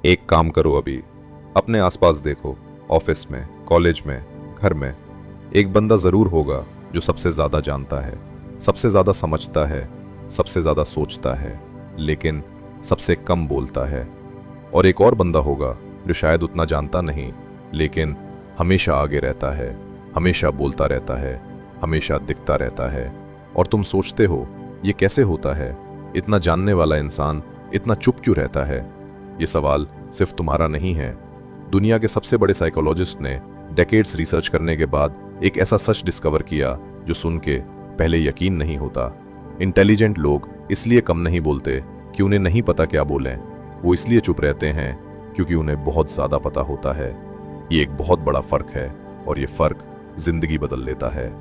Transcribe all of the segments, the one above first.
एक काम करो अभी, अपने आसपास देखो, ऑफिस में, कॉलेज में, घर में। एक बंदा जरूर होगा जो सबसे ज्यादा जानता है, सबसे ज्यादा समझता है, सबसे ज्यादा सोचता है, लेकिन सबसे कम बोलता है। और एक और बंदा होगा जो शायद उतना जानता नहीं, लेकिन हमेशा आगे रहता है, हमेशा बोलता रहता है, हमेशा दिखता रहता है। और तुम सोचते हो ये कैसे होता है? इतना जानने वाला इंसान इतना चुप क्यों रहता है? ये सवाल सिर्फ तुम्हारा नहीं है। दुनिया के सबसे बड़े साइकोलॉजिस्ट ने डेकेड्स रिसर्च करने के बाद एक ऐसा सच डिस्कवर किया जो सुन के पहले यकीन नहीं होता। इंटेलिजेंट लोग इसलिए कम नहीं बोलते कि उन्हें नहीं पता क्या बोलें, वो इसलिए चुप रहते हैं क्योंकि उन्हें बहुत ज़्यादा पता होता है। ये एक बहुत बड़ा फर्क है और ये फर्क जिंदगी बदल लेता है।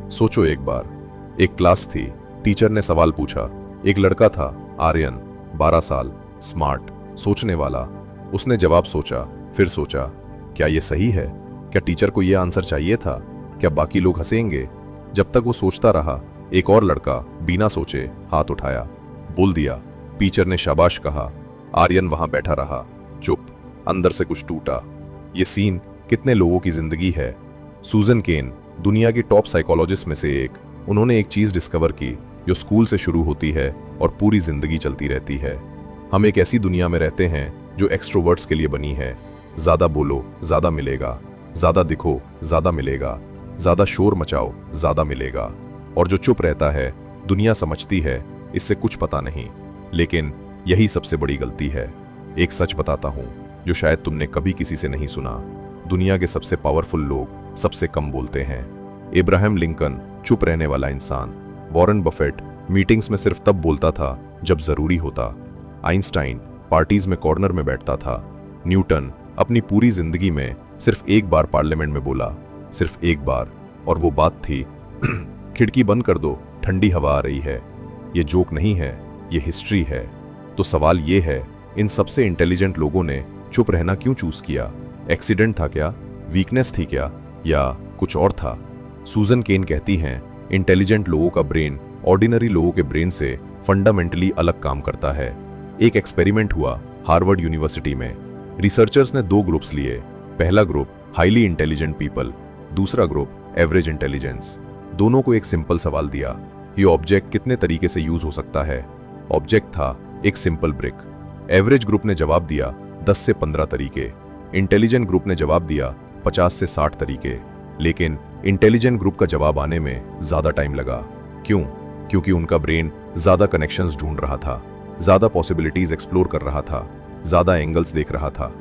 सोचो एक बार, एक क्लास थी, टीचर ने सवाल पूछा। एक लड़का था, आर्यन, 12 साल, स्मार्ट, सोचने वाला। उसने जवाब सोचा, फिर सोचा, क्या ये सही है? क्या टीचर को ये आंसर चाहिए था? क्या बाकी लोग हंसेंगे? जब तक वो सोचता रहा, एक और लड़का बिना सोचे हाथ उठाया, बोल दिया। टीचर ने शाबाश कहा। आर्यन वहां बैठा रहा, चुप, अंदर से कुछ टूटा। ये सीन कितने लोगों की जिंदगी है। सूजन केन, दुनिया की टॉप साइकोलॉजिस्ट में से एक, उन्होंने एक चीज डिस्कवर की जो स्कूल से शुरू होती है और पूरी जिंदगी चलती रहती है। हम एक ऐसी दुनिया में रहते हैं जो एक्सट्रोवर्ट्स के लिए बनी है। ज्यादा बोलो, ज्यादा मिलेगा, ज्यादा दिखो, ज्यादा मिलेगा, ज्यादा शोर मचाओ, ज्यादा मिलेगा। और जो चुप रहता है, दुनिया समझती है इससे कुछ पता नहीं, लेकिन यही सबसे बड़ी गलती है। एक सच बताता हूं जो शायद तुमने कभी किसी से नहीं सुना। दुनिया के सबसे पावरफुल लोग सबसे कम बोलते हैं। इब्राहिम लिंकन, चुप रहने वाला इंसान। वॉरेन बफेट, मीटिंग्स में सिर्फ तब बोलता था जब जरूरी होता। आइंस्टाइन, पार्टीज में कॉर्नर में बैठता था। न्यूटन, अपनी पूरी जिंदगी में सिर्फ एक बार पार्लियामेंट में बोला, सिर्फ एक बार, और वो बात थी खिड़की बंद कर दो, ठंडी हवा आ रही है। ये जोक नहीं है, ये हिस्ट्री है। तो सवाल ये है, इन सबसे इंटेलिजेंट लोगों ने चुप रहना क्यों चूज किया? एक्सीडेंट था क्या? वीकनेस थी क्या? या कुछ और था? सूजन केन कहती हैं, इंटेलिजेंट लोगों का ब्रेन ऑर्डिनरी लोगों के ब्रेन से फंडामेंटली अलग काम करता है। एक एक्सपेरिमेंट हुआ हार्वर्ड यूनिवर्सिटी में। रिसर्चर्स ने 2 ग्रुप्स लिए। पहला ग्रुप हाईली इंटेलिजेंट पीपल, दूसरा ग्रुप एवरेज इंटेलिजेंस। दोनों को एक सिंपल सवाल दिया, ये ऑब्जेक्ट कितने तरीके से यूज हो सकता है? ऑब्जेक्ट था एक सिंपल ब्रिक। एवरेज ग्रुप ने जवाब दिया 10 से 15 तरीके। इंटेलिजेंट ग्रुप ने जवाब दिया 50 से 60 तरीके। लेकिन इंटेलिजेंट ग्रुप का जवाब आने में ज्यादा टाइम लगा। क्यों? क्योंकि उनका ब्रेन ज्यादा कनेक्शंस ढूंढ रहा था, ज्यादा पॉसिबिलिटीज एक्सप्लोर कर रहा था, ज्यादा एंगल्स देख रहा था।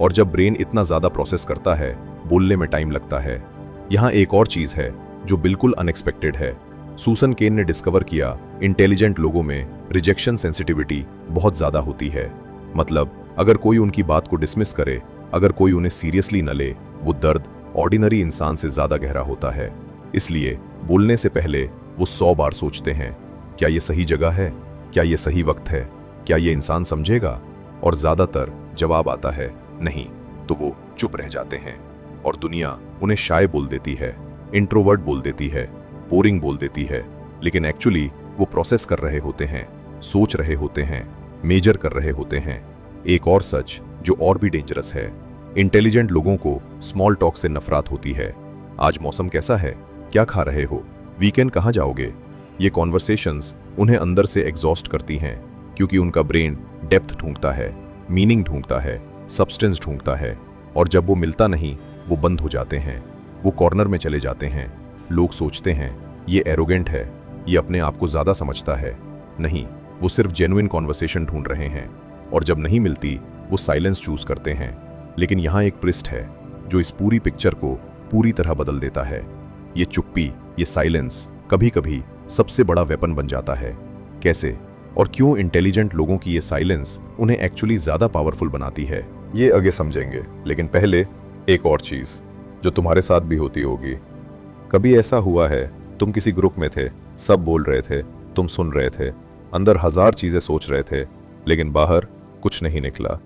और जब ब्रेन इतना ज्यादा प्रोसेस करता है, बोलने में टाइम लगता है। यहाँ एक और चीज है जो बिल्कुल अनएक्सपेक्टेड है। सूसन केन ने डिस्कवर किया, इंटेलिजेंट लोगों में रिजेक्शन सेंसिटिविटी बहुत ज्यादा होती है। मतलब अगर कोई उनकी बात को डिसमिस करे, अगर कोई उन्हें सीरियसली न ले, वो दर्द ऑर्डिनरी इंसान से ज्यादा गहरा होता है। इसलिए बोलने से पहले वो 100 बार सोचते हैं, क्या ये सही जगह है? क्या ये सही वक्त है? क्या ये इंसान समझेगा? और ज्यादातर जवाब आता है नहीं, तो वो चुप रह जाते हैं। और दुनिया उन्हें शाय बोल देती है, इंट्रोवर्ट बोल देती है, बोरिंग बोल देती है। लेकिन एक्चुअली वो प्रोसेस कर रहे होते हैं, सोच रहे होते हैं, मेजर कर रहे होते हैं। एक और सच जो और भी डेंजरस है, इंटेलिजेंट लोगों को स्मॉल टॉक से नफरत होती है। आज मौसम कैसा है? क्या खा रहे हो? वीकेंड कहाँ जाओगे? ये कॉन्वर्सेशंस उन्हें अंदर से एग्जॉस्ट करती हैं, क्योंकि उनका ब्रेन डेप्थ ढूंढता है, मीनिंग ढूंढता है, सब्सटेंस ढूंढता है। और जब वो मिलता नहीं, वो बंद हो जाते हैं, वो कॉर्नर में चले जाते हैं। लोग सोचते हैं ये एरोगेंट है, ये अपने आप को ज्यादा समझता है। नहीं, वो सिर्फ जेन्युइन कॉन्वर्सेशन ढूंढ रहे हैं। और जब नहीं मिलती, वो साइलेंस चूज करते हैं। लेकिन यहाँ एक ट्विस्ट है जो इस पूरी पिक्चर को पूरी तरह बदल देता है। ये चुप्पी, ये साइलेंस कभी कभी सबसे बड़ा वेपन बन जाता है। कैसे और क्यों इंटेलिजेंट लोगों की ये साइलेंस उन्हें एक्चुअली ज्यादा पावरफुल बनाती है, ये आगे समझेंगे। लेकिन पहले एक और चीज जो तुम्हारे साथ भी होती होगी। कभी ऐसा हुआ है, तुम किसी ग्रुप में थे, सब बोल रहे थे, तुम सुन रहे थे, अंदर 1000 चीजें सोच रहे थे, लेकिन बाहर कुछ नहीं निकला।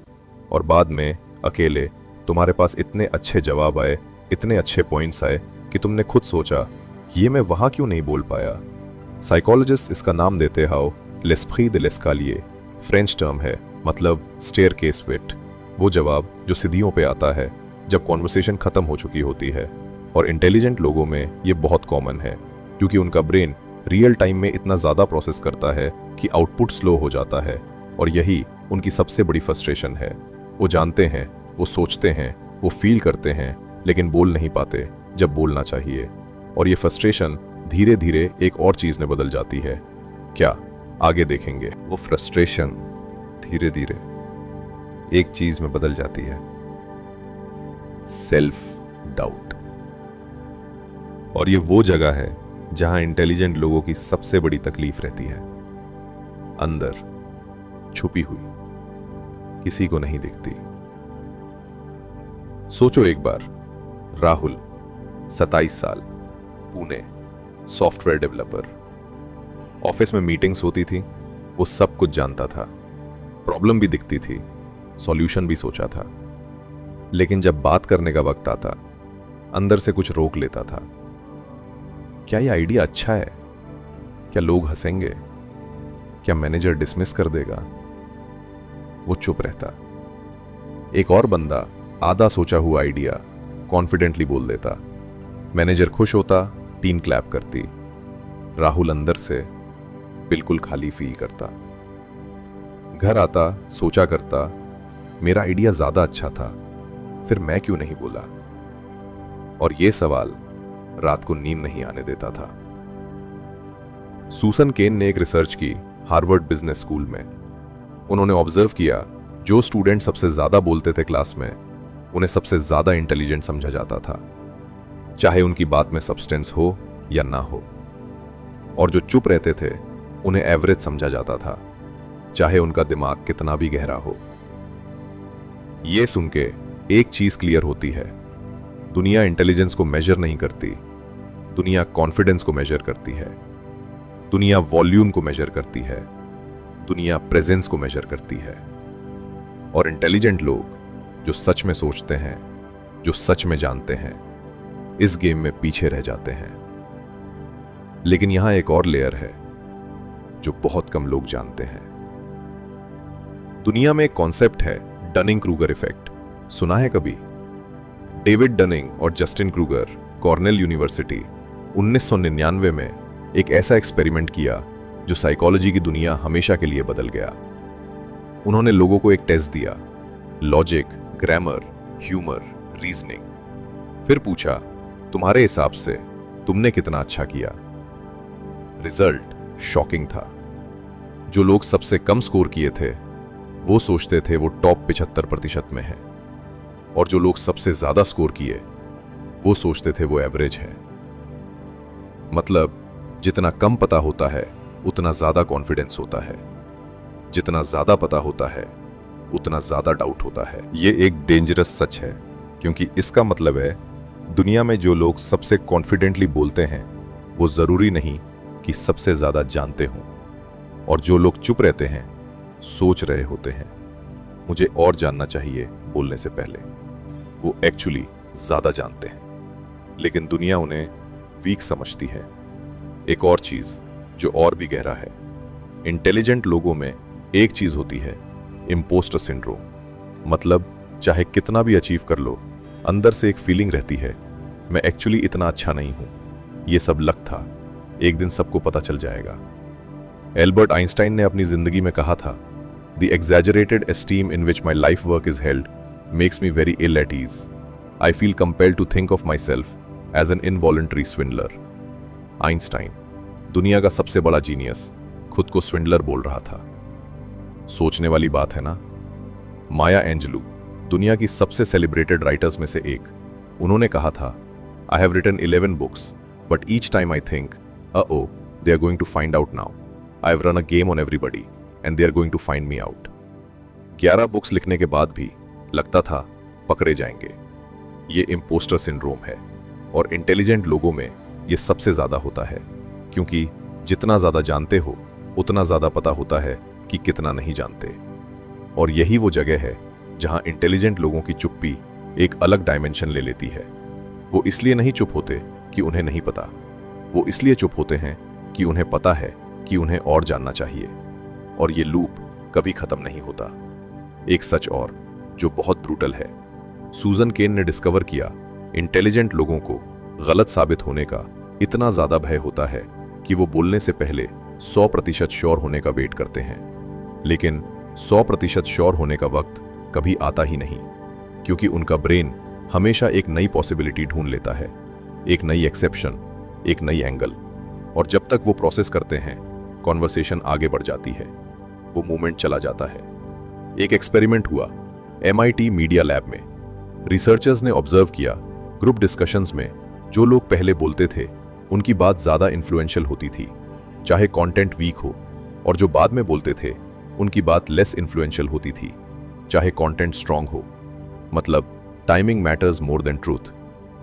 और बाद में अकेले तुम्हारे पास इतने अच्छे जवाब आए, इतने अच्छे पॉइंट्स आए कि तुमने खुद सोचा, ये मैं वहां क्यों नहीं बोल पाया। साइकोलॉजिस्ट इसका नाम देते हाउ लेस्प्री दे लेस्कालिए, फ्रेंच टर्म है, मतलब स्टेयरकेस विट। वो जवाब जो सिद्धियों पे आता है जब कॉन्वर्सेशन खत्म हो चुकी होती है। और इंटेलिजेंट लोगों में ये बहुत कॉमन है क्योंकि उनका ब्रेन रियल टाइम में इतना ज़्यादा प्रोसेस करता है कि आउटपुट स्लो हो जाता है। और यही उनकी सबसे बड़ी फ्रस्ट्रेशन है। वो जानते हैं, वो सोचते हैं, वो फील करते हैं, लेकिन बोल नहीं पाते जब बोलना चाहिए। और ये फ्रस्ट्रेशन धीरे धीरे एक और चीज़ में बदल जाती है। क्या? आगे देखेंगे। वो फ्रस्ट्रेशन धीरे धीरे एक चीज में बदल जाती है, सेल्फ डाउट। और ये वो जगह है जहां इंटेलिजेंट लोगों की सबसे बड़ी तकलीफ रहती है, अंदर छुपी हुई, किसी को नहीं दिखती। सोचो एक बार, राहुल 27 साल, पुणे, सॉफ्टवेयर डेवलपर। ऑफिस में मीटिंग्स होती थी, वो सब कुछ जानता था, प्रॉब्लम भी दिखती थी, सॉल्यूशन भी सोचा था। लेकिन जब बात करने का वक्त आता, अंदर से कुछ रोक लेता था। क्या ये आइडिया अच्छा है? क्या लोग हंसेंगे? क्या मैनेजर डिसमिस कर देगा? वो चुप रहता। एक और बंदा आधा सोचा हुआ आइडिया कॉन्फिडेंटली बोल देता। मैनेजर खुश होता, टीम क्लैप करती। राहुल अंदर से बिल्कुल खाली फील करता। घर आता, सोचा करता, मेरा आइडिया ज्यादा अच्छा था, फिर मैं क्यों नहीं बोला? और यह सवाल रात को नींद नहीं आने देता था। सूसन केन ने एक रिसर्च की हार्वर्ड बिजनेस स्कूल में। उन्होंने ऑब्जर्व किया, जो स्टूडेंट सबसे ज्यादा बोलते थे क्लास में, उन्हें सबसे ज्यादा इंटेलिजेंट समझा जाता था, चाहे उनकी बात में सब्सटेंस हो या ना हो। और जो चुप रहते थे, उन्हें एवरेज समझा जाता था, चाहे उनका दिमाग कितना भी गहरा हो। यह सुन के एक चीज क्लियर होती है, दुनिया इंटेलिजेंस को मेजर नहीं करती, दुनिया कॉन्फिडेंस को मेजर करती है, दुनिया वॉल्यूम को मेजर करती है, दुनिया प्रेजेंस को मेजर करती है। और इंटेलिजेंट लोग जो सच में सोचते हैं, जो सच में जानते हैं, इस गेम में पीछे रह जाते हैं। लेकिन यहां एक और लेयर है जो बहुत कम लोग जानते हैं। दुनिया में एक कॉन्सेप्ट है, डनिंग क्रूगर इफेक्ट। सुना है कभी? डेविड डनिंग और जस्टिन क्रूगर, कॉर्नेल यूनिवर्सिटी, 1999 में एक ऐसा एक्सपेरिमेंट किया जो साइकोलॉजी की दुनिया हमेशा के लिए बदल गया। उन्होंने लोगों को एक टेस्ट दिया, लॉजिक, ग्रामर, ह्यूमर, रीजनिंग। फिर पूछा, तुम्हारे हिसाब से तुमने कितना अच्छा किया? रिजल्ट शॉकिंग था। जो लोग सबसे कम स्कोर किए थे, वो सोचते थे वो टॉप 75% में है, और जो लोग सबसे ज्यादा स्कोर किए, वो सोचते थे वो एवरेज है। मतलब जितना कम पता होता है उतना ज्यादा कॉन्फिडेंस होता है, जितना ज्यादा पता होता है उतना ज्यादा डाउट होता है। ये एक डेंजरस सच है, क्योंकि इसका मतलब है दुनिया में जो लोग सबसे कॉन्फिडेंटली बोलते हैं वो जरूरी नहीं कि सबसे ज्यादा जानते हों, और जो लोग चुप रहते हैं सोच रहे होते हैं मुझे और जानना चाहिए बोलने से पहले, वो एक्चुअली ज्यादा जानते हैं, लेकिन दुनिया उन्हें वीक समझती है। एक और चीज जो और भी गहरा है, इंटेलिजेंट लोगों में एक चीज होती है, इम्पोस्टर सिंड्रोम। मतलब चाहे कितना भी अचीव कर लो, अंदर से एक फीलिंग रहती है, मैं एक्चुअली इतना अच्छा नहीं हूं, ये सब लक था, एक दिन सबको पता चल जाएगा। एल्बर्ट आइंस्टाइन ने अपनी जिंदगी में कहा था, The exaggerated esteem in which my life work is held makes me very ill at ease. I feel compelled to think of myself as an involuntary swindler. Einstein, दुनिया का सबसे बड़ा जीनियस, खुद को स्विंडलर बोल रहा था। सोचने वाली बात है ना? माया एंजेलू, दुनिया की सबसे सेलिब्रेटेड राइटर्स में से एक, उन्होंने कहा था, I have written 11 books, but each time I think, uh-oh, they are going to find out now. I have run a game on everybody. And they are going to find me out. 11 books लिखने के बाद भी लगता था पकड़े जाएंगे। ये impostor syndrome है, और इंटेलिजेंट लोगों में ये सबसे ज्यादा होता है, क्योंकि जितना ज्यादा जानते हो उतना ज्यादा पता होता है कि कितना नहीं जानते। और यही वो जगह है जहां इंटेलिजेंट लोगों की चुप्पी एक अलग डायमेंशन ले लेती है। वो इसलिए नहीं चुप होते कि उन्हें नहीं पता, वो इसलिए चुप होते हैं कि उन्हें पता है कि उन्हें और जानना चाहिए। और ये लूप कभी खत्म नहीं होता। एक सच और, जो बहुत ब्रूटल है। सूजन केन ने डिस्कवर किया, इंटेलिजेंट लोगों को गलत साबित होने का इतना ज्यादा भय होता है कि वो बोलने से पहले 100% श्योर होने का वेट करते हैं। लेकिन 100% श्योर होने का वक्त कभी आता ही नहीं, क्योंकि उनका ब्रेन हमेशा एक नई पॉसिबिलिटी ढूंढ लेता है, एक नई एक्सेप्शन, एक नई एंगल। और जब तक वो प्रोसेस करते हैं, कॉन्वर्सेशन आगे बढ़ जाती है, वो मूवमेंट चला जाता है। एक एक्सपेरिमेंट हुआ MIT मीडिया लैब में। रिसर्चर्स ने ऑब्जर्व किया, ग्रुप डिस्कशंस में जो लोग पहले बोलते थे उनकी बात ज़्यादा इन्फ्लुएंशियल होती थी, चाहे कंटेंट वीक हो, और जो बाद में बोलते थे उनकी बात लेस इन्फ्लुएंशियल होती थी, चाहे कंटेंट स्ट्रांग हो। मतलब timing matters more than truth,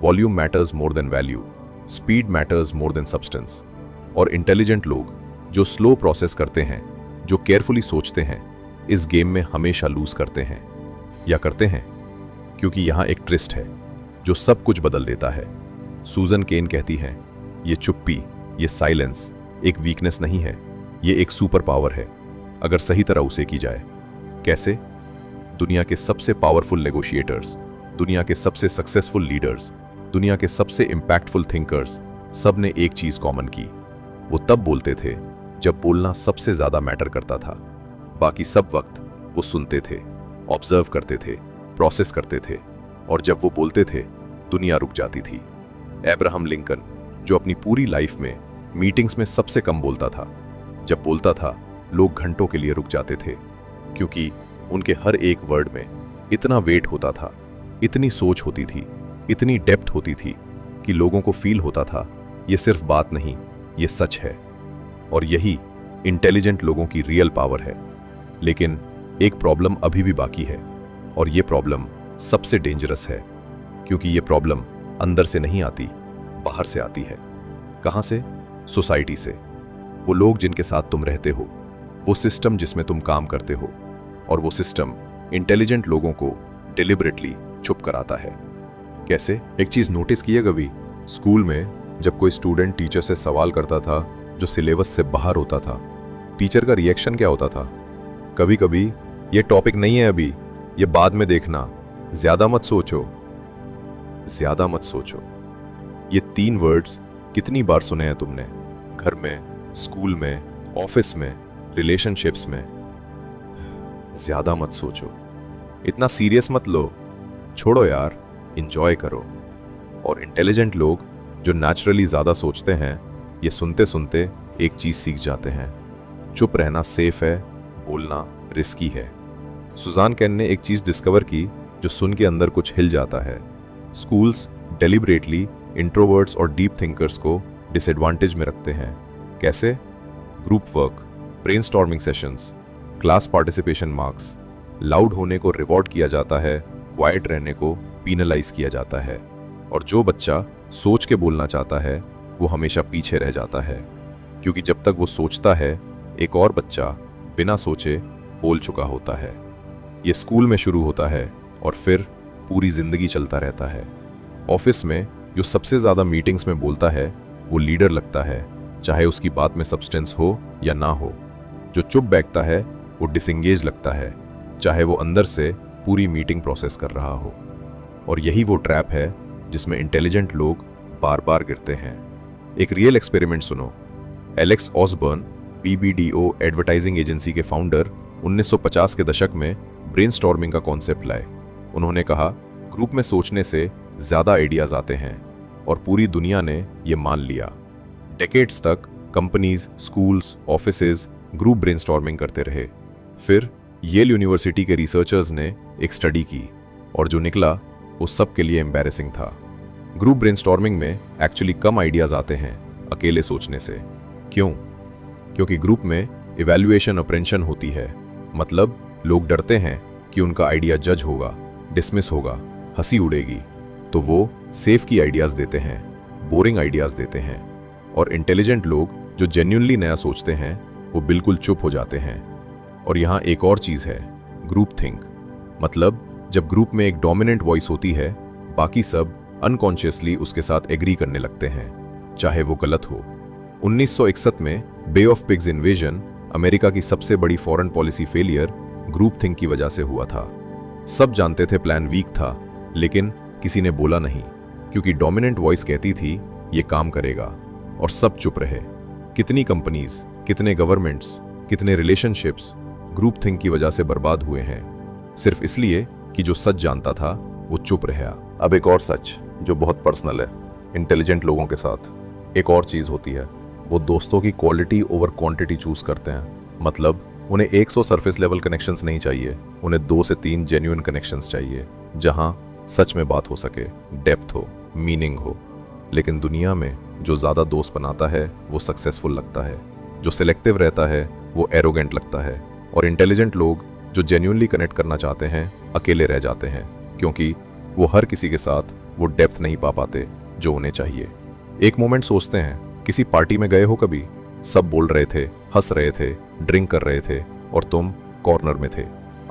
volume matters more than value, speed matters more than substance. और इंटेलिजेंट लोग जो स्लो प्रोसेस करते हैं, जो केयरफुली सोचते हैं, इस गेम में हमेशा लूज करते हैं। या करते हैं, क्योंकि यहाँ एक ट्विस्ट है जो सब कुछ बदल देता है। सूजन केन कहती हैं, ये चुप्पी, ये साइलेंस एक वीकनेस नहीं है, ये एक सुपर पावर है, अगर सही तरह उसे की जाए। कैसे? दुनिया के सबसे पावरफुल नेगोशिएटर्स, दुनिया के सबसे सक्सेसफुल लीडर्स, दुनिया के सबसे इंपैक्टफुल थिंकर्स, सब ने एक चीज कॉमन की। वो तब बोलते थे जब बोलना सबसे ज्यादा मैटर करता था। बाकी सब वक्त वो सुनते थे, ऑब्जर्व करते थे, प्रोसेस करते थे, और जब वो बोलते थे दुनिया रुक जाती थी। अब्राहम लिंकन, जो अपनी पूरी लाइफ में मीटिंग्स में सबसे कम बोलता था, जब बोलता था लोग घंटों के लिए रुक जाते थे, क्योंकि उनके हर एक वर्ड में इतना वेट होता था, इतनी सोच होती थी, इतनी डेप्थ होती थी कि लोगों को फील होता था ये सिर्फ बात नहीं, ये सच है। और यही इंटेलिजेंट लोगों की रियल पावर है। लेकिन एक प्रॉब्लम अभी भी बाकी है, और ये प्रॉब्लम सबसे डेंजरस है, क्योंकि ये प्रॉब्लम अंदर से नहीं आती, बाहर से आती है। कहाँ से? सोसाइटी से। वो लोग जिनके साथ तुम रहते हो, वो सिस्टम जिसमें तुम काम करते हो, और वो सिस्टम इंटेलिजेंट लोगों को डिलिबरेटली चुप कराता है। कैसे? एक चीज नोटिस किया कभी? स्कूल में जब कोई स्टूडेंट टीचर से सवाल करता था जो सिलेबस से बाहर होता था, टीचर का रिएक्शन क्या होता था? कभी कभी, ये टॉपिक नहीं है अभी, ये बाद में देखना, ज्यादा मत सोचो। ज्यादा मत सोचो, ये 3 वर्ड्स कितनी बार सुने हैं तुमने? घर में, स्कूल में, ऑफिस में, रिलेशनशिप्स में। ज्यादा मत सोचो, इतना सीरियस मत लो, छोड़ो यार, इंजॉय करो। और इंटेलिजेंट लोग जो नेचुरली ज्यादा सोचते हैं, ये सुनते सुनते एक चीज सीख जाते हैं, चुप रहना सेफ है, बोलना रिस्की है। सुजान केन ने एक चीज डिस्कवर की जो सुन के अंदर कुछ हिल जाता है। स्कूल्स डेलिबरेटली इंट्रोवर्ट्स और डीप थिंकर्स को डिसएडवांटेज में रखते हैं। कैसे? Group work, brainstorming sessions, class participation marks. Loud होने को रिवॉर्ड किया जाता है, क्वाइट रहने को पीनलाइज किया जाता है। और जो बच्चा सोच के बोलना चाहता है वो हमेशा पीछे रह जाता है, क्योंकि जब तक वो सोचता है, एक और बच्चा बिना सोचे बोल चुका होता है। ये स्कूल में शुरू होता है और फिर पूरी जिंदगी चलता रहता है। ऑफिस में जो सबसे ज्यादा मीटिंग्स में बोलता है वो लीडर लगता है, चाहे उसकी बात में सब्सटेंस हो या ना हो। जो चुप बैठता है वो डिसएंगेज लगता है, चाहे वो अंदर से पूरी मीटिंग प्रोसेस कर रहा हो। और यही वो ट्रैप है जिसमें इंटेलिजेंट लोग बार बार गिरते हैं। एक रियल एक्सपेरिमेंट सुनो। Alex Osborne, BBDO advertising agency के फाउंडर, 1950 के दशक में ब्रेनस्टॉर्मिंग का कॉन्सेप्ट लाए। उन्होंने कहा, ग्रुप में सोचने से ज्यादा आइडियाज आते हैं, और पूरी दुनिया ने यह मान लिया। डेकेड्स तक companies, schools, offices group brainstorming करते रहे। फिर येल यूनिवर्सिटी के रिसर्चर्स ने एक स्टडी की, और जो निकला वो सबके लिए एम्बैरेसिंग था। ग्रुप ब्रेनस्टॉर्मिंग में एक्चुअली कम आइडियाज आते हैं अकेले सोचने से। क्यों? क्योंकि ग्रुप में इवैल्यूएशन अप्रेंशन होती है। मतलब लोग डरते हैं कि उनका आइडिया जज होगा, डिसमिस होगा, हंसी उड़ेगी, तो वो सेफ की आइडियाज देते हैं, बोरिंग आइडियाज देते हैं। और इंटेलिजेंट लोग जो जेन्युइनली नया सोचते हैं वो बिल्कुल चुप हो जाते हैं। और यहाँ एक और चीज है, ग्रुप थिंक। मतलब जब ग्रुप में एक डोमिनेंट वॉइस होती है, बाकी सब अनकॉन्शियसली उसके साथ एग्री करने लगते हैं, चाहे वो गलत हो। 1961 में बे ऑफ पिग्स इन्वेजन, अमेरिका की सबसे बड़ी foreign policy failure, group think की वजह से हुआ था। सब जानते थे प्लान वीक था, लेकिन किसी ने बोला नहीं, क्योंकि डोमिनेंट वॉइस कहती थी ये काम करेगा, और सब चुप रहे। कितनी कंपनीज, कितने गवर्नमेंट्स, कितने रिलेशनशिप्स ग्रुप थिंक की वजह से बर्बाद हुए हैं, सिर्फ इसलिए कि जो सच जानता था वो चुप रहा। अब एक और सच जो बहुत पर्सनल है, इंटेलिजेंट लोगों के साथ एक और चीज़ होती है, वो दोस्तों की क्वालिटी ओवर क्वांटिटी चूज करते हैं। मतलब उन्हें 100 सरफेस लेवल कनेक्शंस नहीं चाहिए, उन्हें 2 से 3 जेन्युइन कनेक्शंस चाहिए, जहां सच में बात हो सके, डेप्थ हो, मीनिंग हो। लेकिन दुनिया में जो ज़्यादा दोस्त बनाता है वो सक्सेसफुल लगता है, जो सिलेक्टिव रहता है वो एरोगेंट लगता है, और इंटेलिजेंट लोग जो जेन्युइनली कनेक्ट करना चाहते हैं अकेले रह जाते हैं, क्योंकि वो हर किसी के साथ वो डेप्थ नहीं पा पाते जो उन्हें चाहिए। एक मोमेंट सोचते हैं, किसी पार्टी में गए हो कभी, सब बोल रहे थे, हंस रहे थे, ड्रिंक कर रहे थे, और तुम कॉर्नर में थे,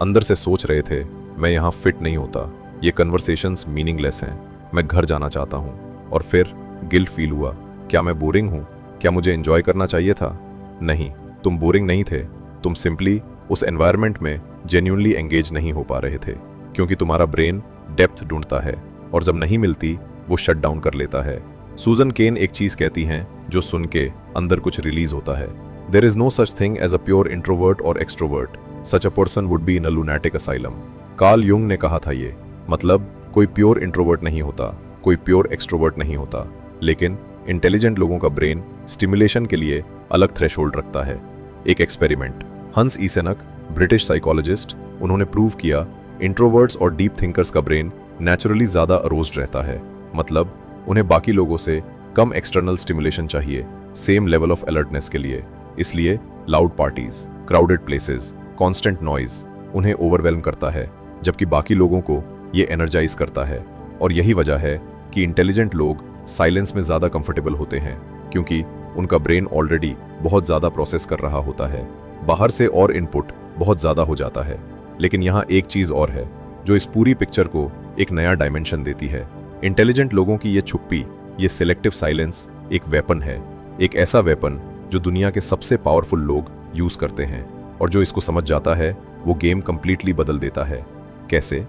अंदर से सोच रहे थे मैं यहाँ फिट नहीं होता, ये कन्वर्सेशंस मीनिंगलेस हैं, मैं घर जाना चाहता हूँ। और फिर गिल्ट फील हुआ, क्या मैं बोरिंग हूँ, क्या मुझे एंजॉय करना चाहिए था? नहीं, तुम बोरिंग नहीं थे, तुम सिंपली उस एनवायरनमेंट में जेन्युइनली एंगेज नहीं हो पा रहे थे, क्योंकि तुम्हारा ब्रेन डेप्थ ढूंढता है, और जब नहीं मिलती वो शट डाउन कर लेता है। सूजन केन एक चीज कहती हैं जो सुन के अंदर कुछ रिलीज होता है, there is no such thing as a pure introvert और extrovert, such a person would be in a lunatic asylum. Carl Jung ने कहा था ये, मतलब कोई प्योर इंट्रोवर्ट नहीं होता, कोई प्योर एक्सट्रोवर्ट नहीं होता, लेकिन इंटेलिजेंट लोगों का ब्रेन स्टिमुलेशन के लिए अलग थ्रेशोल्ड रखता है। एक एक्सपेरिमेंट, हंस ईसेनक ब्रिटिश साइकोलॉजिस्ट, उन्होंने प्रूव किया इंट्रोवर्ट्स और डीप थिंकर्स का ब्रेन नेचुरली ज़्यादा अरोज्ड रहता है, मतलब उन्हें बाकी लोगों से कम एक्सटर्नल स्टिमुलेशन चाहिए सेम लेवल ऑफ अलर्टनेस के लिए। इसलिए loud parties, crowded places, constant noise उन्हें ओवरवेल्म करता है, जबकि बाकी लोगों को ये एनर्जाइज करता है। और यही वजह है कि इंटेलिजेंट लोग साइलेंस में ज़्यादा कंफर्टेबल होते हैं, क्योंकि उनका ब्रेन ऑलरेडी बहुत ज़्यादा प्रोसेस कर रहा होता है, बाहर से और इनपुट बहुत ज़्यादा हो जाता है। लेकिन यहाँ एक चीज़ और है जो इस पूरी पिक्चर को एक नया डायमेंशन देती है। इंटेलिजेंट लोगों की ये छुप्पी, ये सिलेक्टिव साइलेंस एक वेपन है, एक ऐसा वेपन जो दुनिया के सबसे पावरफुल लोग यूज़ करते हैं, और जो इसको समझ जाता है वो गेम कंप्लीटली बदल देता है। कैसे?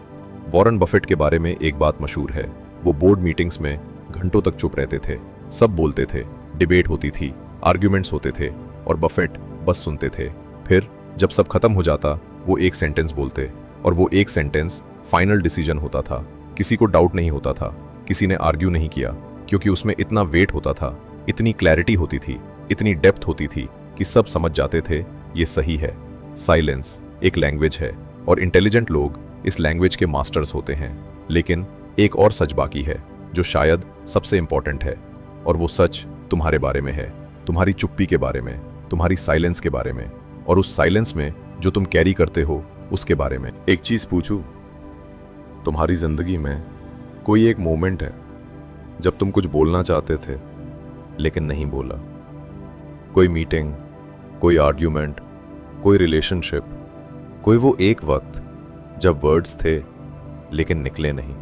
वॉरेन बफेट के बारे में एक बात मशहूर है, वो बोर्ड मीटिंग्स में घंटों तक चुप रहते थे, सब बोलते थे, डिबेट होती थी, आर्ग्यूमेंट्स होते थे, और बफेट बस सुनते थे। फिर जब सब खत्म हो जाता वो एक सेंटेंस बोलते, और वो एक सेंटेंस फाइनल डिसीजन होता था। किसी को डाउट नहीं होता था, किसी ने आर्ग्यू नहीं किया, क्योंकि उसमें इतना वेट होता था, इतनी क्लैरिटी होती थी, इतनी डेप्थ होती थी कि सब समझ जाते थे ये सही है। साइलेंस एक लैंग्वेज है, और इंटेलिजेंट लोग इस लैंग्वेज के मास्टर्स होते हैं। लेकिन एक और सच बाकी है जो शायद सबसे इंपॉर्टेंट है, और वो सच तुम्हारे बारे में है, तुम्हारी चुप्पी के बारे में, तुम्हारी साइलेंस के बारे में, और उस साइलेंस में जो तुम कैरी करते हो उसके बारे में। एक चीज पूछूं, तुम्हारी जिंदगी में कोई एक मोमेंट है जब तुम कुछ बोलना चाहते थे लेकिन नहीं बोला? कोई मीटिंग, कोई आर्ग्यूमेंट, कोई रिलेशनशिप, कोई वो एक वक्त जब वर्ड्स थे लेकिन निकले नहीं?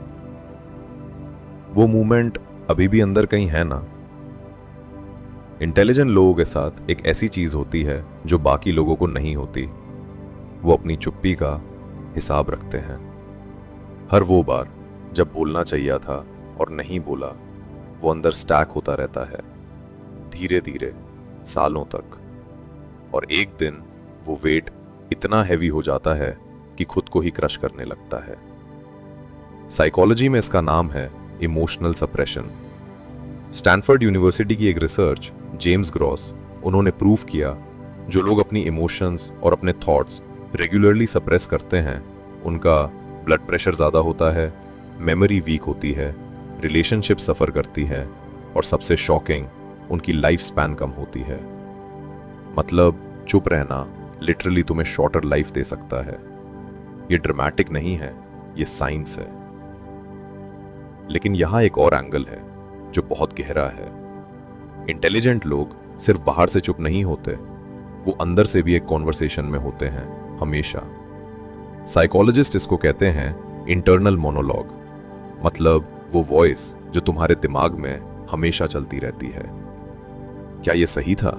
वो मोमेंट अभी भी अंदर कहीं है ना? इंटेलिजेंट लोगों के साथ एक ऐसी चीज होती है जो बाकी लोगों को नहीं होती, वो अपनी चुप्पी का हिसाब रखते हैं। हर वो बार जब बोलना चाहिए था और नहीं बोला, वो अंदर स्टैक होता रहता है, धीरे धीरे सालों तक, और एक दिन वो वेट इतना हैवी हो जाता है कि खुद को ही क्रश करने लगता है। साइकोलॉजी में इसका नाम है इमोशनल सप्रेशन। स्टैनफोर्ड यूनिवर्सिटी की एक रिसर्च, जेम्स ग्रॉस, उन्होंने प्रूव किया जो लोग अपनी इमोशंस और अपने थॉट्स रेगुलरली सप्रेस करते हैं, उनका ब्लड प्रेशर ज़्यादा होता है, मेमोरी वीक होती है, रिलेशनशिप सफ़र करती है, और सबसे शॉकिंग, उनकी लाइफ स्पैन कम होती है। मतलब चुप रहना लिटरली तुम्हें शॉर्टर लाइफ दे सकता है। ये ड्रामेटिक नहीं है, ये साइंस है। लेकिन यहां एक और एंगल है जो बहुत गहरा है। इंटेलिजेंट लोग सिर्फ बाहर से चुप नहीं होते, वो अंदर से भी एक कॉन्वर्सेशन में होते हैं हमेशा। साइकोलॉजिस्ट इसको कहते हैं इंटरनल मोनोलॉग, मतलब वो वॉइस जो तुम्हारे दिमाग में हमेशा चलती रहती है। क्या ये सही था?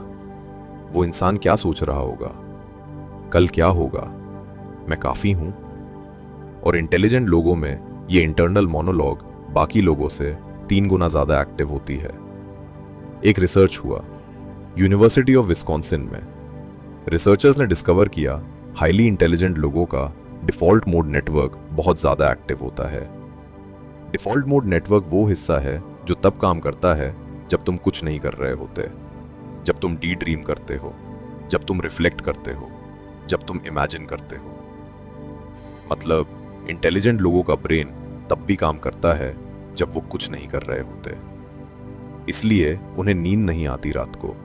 वो इंसान क्या सोच रहा होगा? कल क्या होगा? मैं काफी हूं? और इंटेलिजेंट लोगों में ये इंटरनल मोनोलॉग बाकी लोगों से 3 गुना ज्यादा एक्टिव होती है। एक रिसर्च हुआ यूनिवर्सिटी ऑफ विस्कॉन्सिन में। रिसर्चर्स ने डिस्कवर किया हाईली इंटेलिजेंट लोगों का डिफॉल्ट मोड नेटवर्क बहुत ज्यादा एक्टिव होता है। डिफॉल्ट मोड नेटवर्क वो हिस्सा है जो तब काम करता है जब तुम कुछ नहीं कर रहे होते, जब तुम डी ड्रीम करते हो, जब तुम रिफ्लेक्ट करते हो, जब तुम इमेजिन करते हो। मतलब इंटेलिजेंट लोगों का ब्रेन तब भी काम करता है जब वो कुछ नहीं कर रहे होते। इसलिए उन्हें नींद नहीं आती रात को।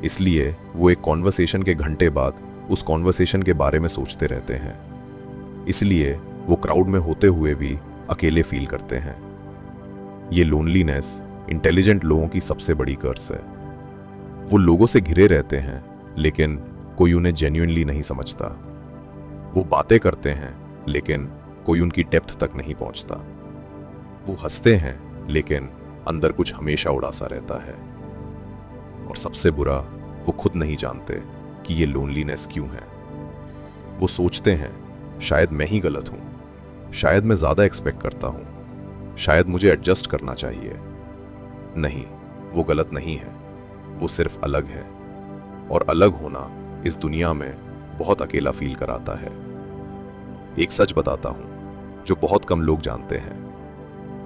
इसलिए वो एक कॉन्वर्सेशन के घंटे बाद उस कॉन्वर्सेशन के बारे में सोचते रहते हैं। इसलिए वो क्राउड में होते हुए भी अकेले फील करते हैं। ये लोनलीनेस इंटेलिजेंट लोगों की सबसे बड़ी कर्स है। वो लोगों से घिरे रहते हैं लेकिन कोई उन्हें जेन्युइनली नहीं समझता। वो बातें करते हैं लेकिन कोई उनकी डेप्थ तक नहीं पहुंचता। वो हंसते हैं लेकिन अंदर कुछ हमेशा उदासा रहता है। और सबसे बुरा, वो खुद नहीं जानते कि ये लोनलीनेस क्यों है। वो सोचते हैं शायद मैं ही गलत हूं, शायद मैं ज्यादा एक्सपेक्ट करता हूं, शायद मुझे एडजस्ट करना चाहिए। नहीं, वो गलत नहीं है, वो सिर्फ अलग है। और अलग होना इस दुनिया में बहुत अकेला फील कराता है। एक सच बताता हूं जो बहुत कम लोग जानते हैं।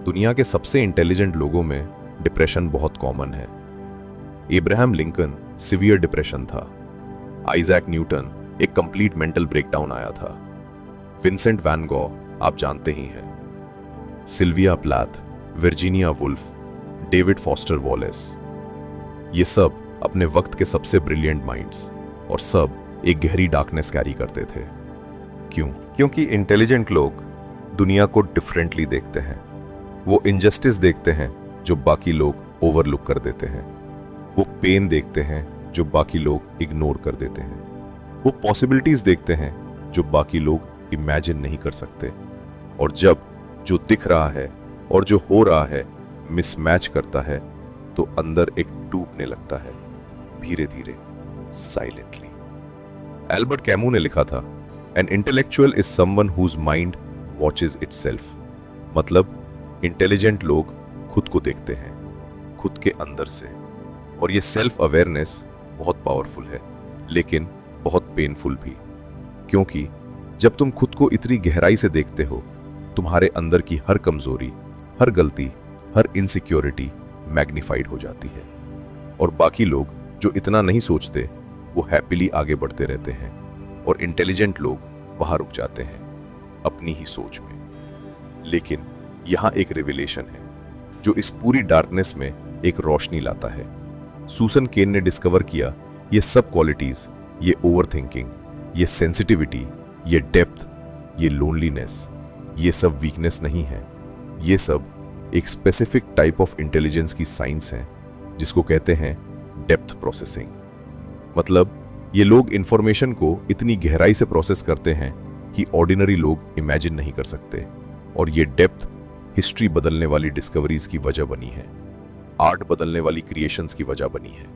दुनिया के सबसे इंटेलिजेंट लोगों में डिप्रेशन बहुत कॉमन है। इब्राहिम लिंकन सीवियर डिप्रेशन था। आइजैक न्यूटन एक कंप्लीट मेंटल ब्रेकडाउन आया था। विंसेंट वैन गॉ आप जानते ही हैं। Sylvia Plath, Virginia Woolf, David Foster Wallace, ये सब अपने वक्त के सबसे ब्रिलियंट माइंड्स, और सब एक गहरी डार्कनेस कैरी करते थे। क्यों? क्योंकि इंटेलिजेंट लोग दुनिया को डिफरेंटली देखते हैं। वो इनजस्टिस देखते हैं जो बाकी लोग ओवरलुक कर देते हैं। वो पेन देखते हैं जो बाकी लोग इग्नोर कर देते हैं। वो पॉसिबिलिटीज देखते हैं जो बाकी लोग इमेजिन नहीं कर सकते। और जब जो दिख रहा है और जो हो रहा है मिसमैच करता है तो अंदर एक टूटने लगता है, धीरे धीरे, साइलेंटली। एल्बर्ट कैमू ने लिखा था, an intellectual is someone whose mind watches itself. मतलब इंटेलिजेंट लोग खुद को देखते हैं, खुद के अंदर से। और ये सेल्फ अवेयरनेस बहुत पावरफुल है, लेकिन बहुत पेनफुल भी। क्योंकि जब तुम खुद को इतनी गहराई से देखते हो, तुम्हारे अंदर की हर कमजोरी, हर गलती, हर इनसिक्योरिटी मैग्नीफाइड हो जाती है। और बाकी लोग जो इतना नहीं सोचते वो हैप्पीली आगे बढ़ते रहते हैं, और इंटेलिजेंट लोग वहां रुक जाते हैं अपनी ही सोच में। लेकिन यहां एक रिविलेशन है जो इस पूरी डार्कनेस में एक रोशनी लाता है। सूसन केन ने डिस्कवर किया ये सब क्वालिटीज, ये ओवरथिंकिंग, ये सेंसिटिविटी, ये डेप्थ, ये लोनलीनेस, ये सब वीकनेस नहीं है। ये सब एक स्पेसिफिक टाइप ऑफ इंटेलिजेंस की साइंस है जिसको कहते हैं डेप्थ प्रोसेसिंग। मतलब ये लोग इंफॉर्मेशन को इतनी गहराई से प्रोसेस करते हैं कि ऑर्डिनरी लोग इमेजिन नहीं कर सकते। और ये डेप्थ हिस्ट्री बदलने वाली डिस्कवरीज की वजह बनी है, आर्ट बदलने वाली क्रिएशंस की वजह बनी है,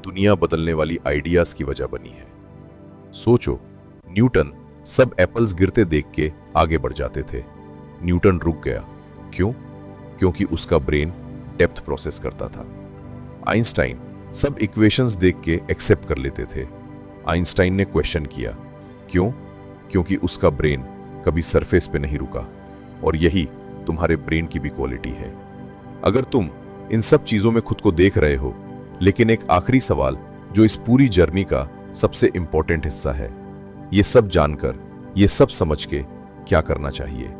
दुनिया बदलने वाली आइडियाज की वजह बनी है। सोचो, न्यूटन सब एप्पल्स गिरते देख के आगे बढ़ जाते थे। न्यूटन रुक गया। क्यों? क्योंकि उसका ब्रेन डेप्थ प्रोसेस करता था। आइंस्टाइन सब इक्वेशंस देख के एक्सेप्ट कर लेते थे। आइंस्टाइन ने क्वेश्चन किया। क्यों? क्योंकि उसका ब्रेन कभी सरफेस पे नहीं रुका। और यही तुम्हारे ब्रेन की भी क्वालिटी है। अगर तुम इन सब चीजों में खुद को देख रहे हो, लेकिन एक आखिरी सवाल जो इस पूरी जर्नी का सबसे इंपॉर्टेंट हिस्सा है, ये सब जानकर, ये सब समझ के क्या करना चाहिए?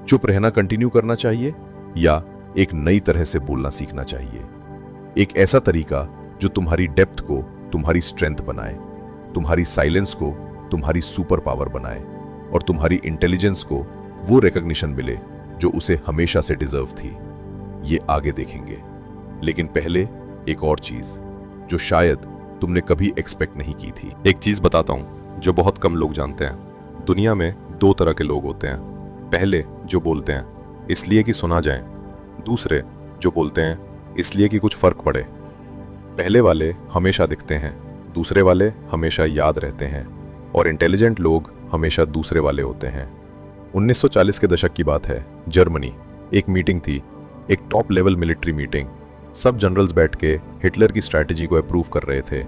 चुप रहना कंटिन्यू करना चाहिए या एक नई तरह से बोलना सीखना चाहिए? एक ऐसा तरीका जो तुम्हारी डेप्थ को तुम्हारी स्ट्रेंथ बनाए, तुम्हारी साइलेंस को तुम्हारी सुपर पावर बनाए, और तुम्हारी इंटेलिजेंस को वो रिकॉग्निशन मिले जो उसे हमेशा से डिजर्व थी। ये आगे देखेंगे। लेकिन पहले एक और चीज जो शायद तुमने कभी एक्सपेक्ट नहीं की थी। एक चीज बताता हूं जो बहुत कम लोग जानते हैं। दुनिया में 2 तरह के लोग होते हैं। पहले जो बोलते हैं इसलिए कि सुना जाए, दूसरे जो बोलते हैं इसलिए कि कुछ फर्क पड़े। पहले वाले हमेशा दिखते हैं, दूसरे वाले हमेशा याद रहते हैं। और इंटेलिजेंट लोग हमेशा दूसरे वाले होते हैं। 1940 के दशक की बात है। जर्मनी। एक मीटिंग थी, एक टॉप लेवल मिलिट्री मीटिंग। सब जनरल्स बैठ के हिटलर की स्ट्रैटेजी को अप्रूव कर रहे थे।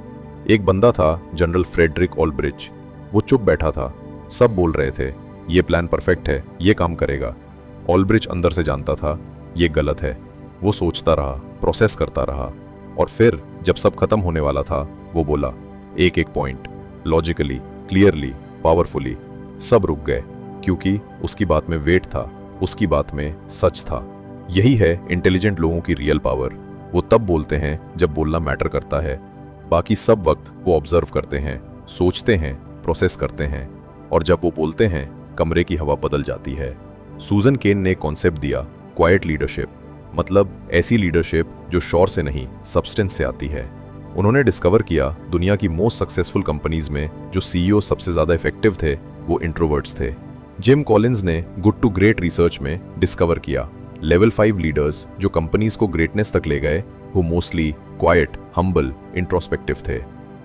एक बंदा था, जनरल फ्रेडरिक ऑल्ब्रिच। वो चुप बैठा था। सब बोल रहे थे, ये प्लान परफेक्ट है, ये काम करेगा। ऑल्ब्रिच अंदर से जानता था, ये गलत है। वो सोचता रहा, प्रोसेस करता रहा, और फिर जब सब खत्म होने वाला था, वो बोला, एक एक पॉइंट, लॉजिकली, क्लियरली, पावरफुली। सब रुक गए, क्योंकि उसकी बात में वेट था, उसकी बात में सच था। यही है इंटेलिजेंट लोगों की रियल पावर। वो तब बोलते हैं जब बोलना मैटर करता है। बाकी सब वक्त वो ऑब्जर्व करते हैं, सोचते हैं, प्रोसेस करते हैं, और जब वो बोलते हैं कमरे की हवा बदल जाती है। सूजन केन ने कॉन्सेप्ट दिया, क्वाइट लीडरशिप, मतलब ऐसी लीडरशिप जो शोर से नहीं, सब्सटेंस से आती है। उन्होंने डिस्कवर किया दुनिया की मोस्ट सक्सेसफुल कंपनीज में जो सीईओ सबसे ज्यादा इफेक्टिव थे, वो इंट्रोवर्ट्स थे। जिम कॉलिंस ने गुड टू ग्रेट रिसर्च में डिस्कवर किया लेवल 5 लीडर्स जो कंपनीज को ग्रेटनेस तक ले गए, वो मोस्टली क्वाइट, हम्बल, इंट्रोस्पेक्टिव थे।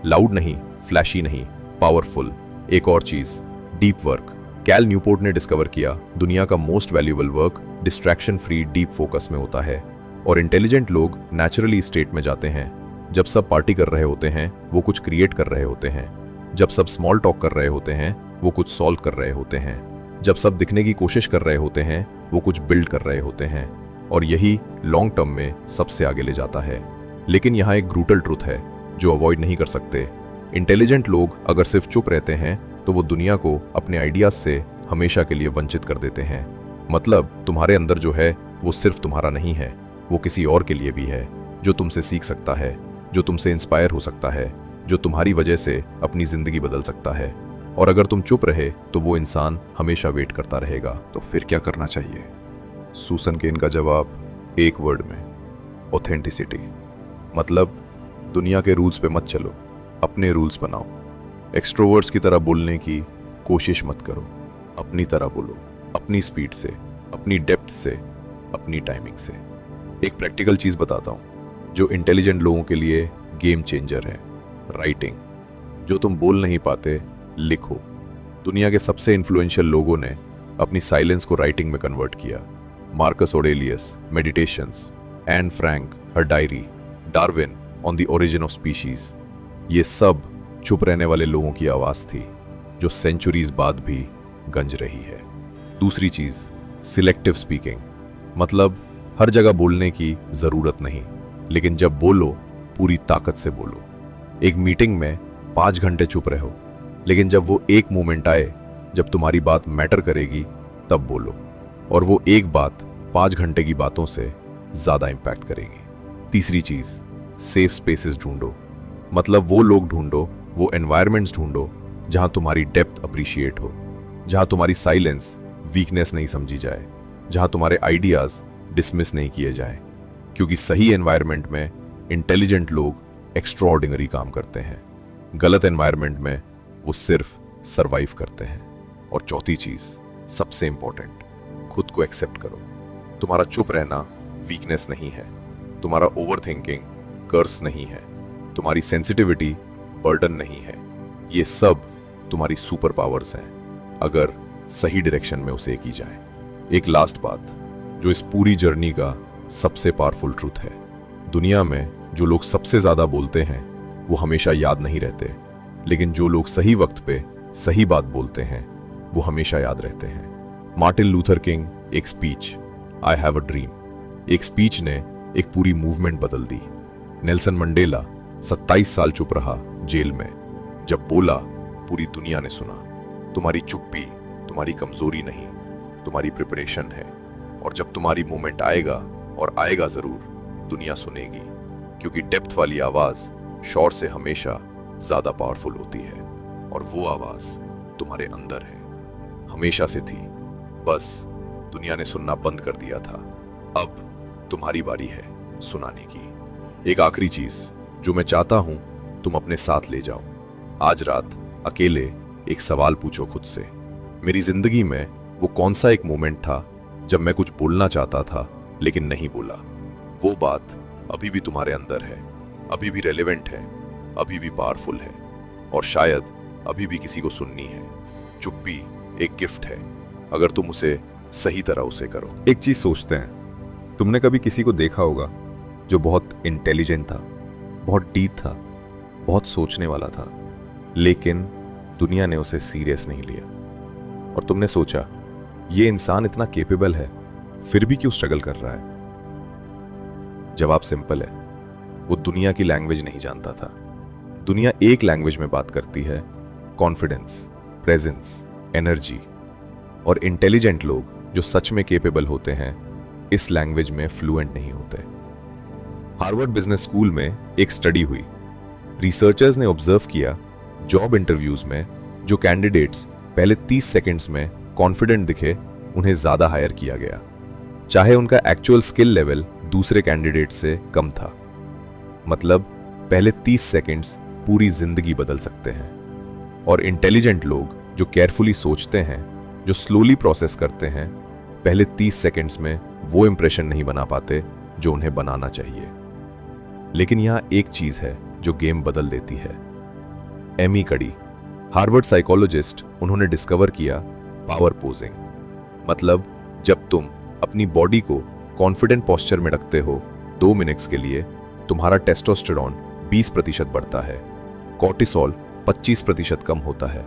लाउड नहीं, फ्लैशी नहीं, पावरफुल। एक और चीज, डीप वर्क। कैल न्यूपोर्ट ने डिस्कवर किया दुनिया का most valuable work distraction free deep focus में होता है। और इंटेलिजेंट लोग नेचुरली स्टेट में जाते हैं। जब सब पार्टी कर रहे होते हैं, वो कुछ क्रिएट कर रहे होते हैं। जब सब स्मॉल टॉक कर रहे होते हैं, वो कुछ सॉल्व कर रहे होते हैं। जब सब दिखने की कोशिश कर रहे होते हैं, वो कुछ बिल्ड कर रहे होते हैं। और यही लॉन्ग टर्म में सबसे आगे ले जाता है। लेकिन यहाँ एक ब्रूटल ट्रुथ है जो अवॉइड नहीं कर सकते। इंटेलिजेंट लोग अगर सिर्फ चुप रहते हैं तो वो दुनिया को अपने आइडियाज से हमेशा के लिए वंचित कर देते हैं। मतलब तुम्हारे अंदर जो है वो सिर्फ तुम्हारा नहीं है, वो किसी और के लिए भी है, जो तुमसे सीख सकता है, जो तुमसे इंस्पायर हो सकता है, जो तुम्हारी वजह से अपनी जिंदगी बदल सकता है। और अगर तुम चुप रहे तो वो इंसान हमेशा वेट करता रहेगा। तो फिर क्या करना चाहिए? सूसन केन का जवाब एक वर्ड में, ऑथेंटिसिटी। मतलब दुनिया के रूल्स पे मत चलो, अपने रूल्स बनाओ। एक्सट्रोवर्ट्स की तरह बोलने की कोशिश मत करो, अपनी तरह बोलो, अपनी स्पीड से, अपनी डेप्थ से, अपनी टाइमिंग से। एक प्रैक्टिकल चीज बताता हूं जो इंटेलिजेंट लोगों के लिए गेम चेंजर है, राइटिंग। जो तुम बोल नहीं पाते, लिखो। दुनिया के सबसे इन्फ्लुएंशियल लोगों ने अपनी साइलेंस को राइटिंग में कन्वर्ट किया। Marcus Aurelius, meditations, Anne Frank, her diary, Darwin on the origin of species. ये सब चुप रहने वाले लोगों की आवाज थी जो सेंचुरीज बाद भी गंज रही है। दूसरी चीज, सिलेक्टिव स्पीकिंग। मतलब हर जगह बोलने की जरूरत नहीं, लेकिन जब बोलो पूरी ताकत से बोलो। एक मीटिंग में 5 घंटे चुप रहो, लेकिन जब वो एक मोमेंट आए जब तुम्हारी बात मैटर करेगी, तब बोलो। और वो एक बात 5 घंटे की बातों से ज्यादा इंपैक्ट करेगी। तीसरी चीज, सेफ स्पेसेस ढूंढो। मतलब वो लोग ढूंढो, वो एनवायरमेंट्स ढूंढो जहां तुम्हारी डेप्थ अप्रिशिएट हो, जहां तुम्हारी साइलेंस वीकनेस नहीं समझी जाए, जहां तुम्हारे आइडियाज डिसमिस नहीं किए जाए। क्योंकि सही एनवायरमेंट में इंटेलिजेंट लोग एक्स्ट्राऑर्डिनरी काम करते हैं, गलत एनवायरमेंट में वो सिर्फ सरवाइव करते हैं। और चौथी चीज, सबसे इंपॉर्टेंट, खुद को एक्सेप्ट करो। तुम्हारा चुप रहना वीकनेस नहीं है, तुम्हारा ओवर थिंकिंग कर्स नहीं है, तुम्हारी सेंसिटिविटी बर्डन नहीं है। ये सब तुम्हारी सुपर पावर्स हैं अगर सही डायरेक्शन में उसे की जाए। एक लास्ट बात जो इस पूरी जर्नी का सबसे पावरफुल ट्रूथ है, दुनिया में जो लोग सबसे ज्यादा बोलते हैं वो हमेशा याद नहीं रहते, लेकिन जो लोग सही वक्त पे सही बात बोलते हैं वो हमेशा याद रहते हैं। मार्टिन लूथर किंग एक speech, I have a dream, एक स्पीच ने एक पूरी मूवमेंट बदल दी। नेल्सन मंडेला 27 साल चुप रहा जेल में, जब बोला पूरी दुनिया ने सुना। तुम्हारी चुप्पी तुम्हारी कमजोरी नहीं, तुम्हारी प्रिपरेशन है। और जब तुम्हारी मोमेंट आएगा, और आएगा जरूर, दुनिया सुनेगी, क्योंकि डेप्थ वाली आवाज शोर से हमेशा ज्यादा पावरफुल होती है। और वो आवाज तुम्हारे अंदर है, हमेशा से थी, बस दुनिया ने सुनना बंद कर दिया था। अब तुम्हारी बारी है सुनाने की। एक आखिरी चीज जो मैं चाहता हूं तुम अपने साथ ले जाओ। आज रात अकेले एक सवाल पूछो खुद से, मेरी जिंदगी में वो कौन सा एक मोमेंट था जब मैं कुछ बोलना चाहता था लेकिन नहीं बोला। वो बात अभी भी तुम्हारे अंदर है, अभी भी रेलेवेंट है, अभी भी पावरफुल है, और शायद अभी भी किसी को सुननी है। चुप्पी एक गिफ्ट है, अगर तुम उसे सही तरह उसे करो। एक चीज सोचते हैं, तुमने कभी किसी को देखा होगा जो बहुत इंटेलिजेंट था, बहुत डीप था, बहुत सोचने वाला था, लेकिन दुनिया ने उसे सीरियस नहीं लिया, और तुमने सोचा ये इंसान इतना केपेबल है फिर भी क्यों स्ट्रगल कर रहा है? जवाब सिंपल है, वो दुनिया की लैंग्वेज नहीं जानता था। दुनिया एक लैंग्वेज में बात करती है, कॉन्फिडेंस, प्रेजेंस, एनर्जी, और इंटेलिजेंट लोग जो सच में केपेबल होते हैं इस लैंग्वेज में फ्लुएंट नहीं होते। हार्वर्ड बिजनेस स्कूल में एक स्टडी हुई। रिसर्चर्स ने ऑब्जर्व किया, जॉब इंटरव्यूज में जो कैंडिडेट्स पहले 30 सेकंड्स में कॉन्फिडेंट दिखे उन्हें ज्यादा हायर किया गया, चाहे उनका एक्चुअल स्किल लेवल दूसरे कैंडिडेट से कम था। मतलब पहले 30 सेकंड्स पूरी जिंदगी बदल सकते हैं। और इंटेलिजेंट लोग जो केयरफुली सोचते हैं, जो स्लोली प्रोसेस करते हैं, पहले 30 सेकंड्स में वो इंप्रेशन नहीं बना पाते जो उन्हें बनाना चाहिए। लेकिन यहां एक चीज है जो गेम बदल देती है। एमी कडी, हार्वर्ड साइकोलॉजिस्ट, उन्होंने डिस्कवर किया पावर पोजिंग। मतलब जब तुम अपनी बॉडी को कॉन्फिडेंट पोस्चर में रखते हो 2 मिनट्स के लिए, तुम्हारा टेस्टोस्टेरोन 20% बढ़ता है, कॉर्टिसोल 25% कम होता है।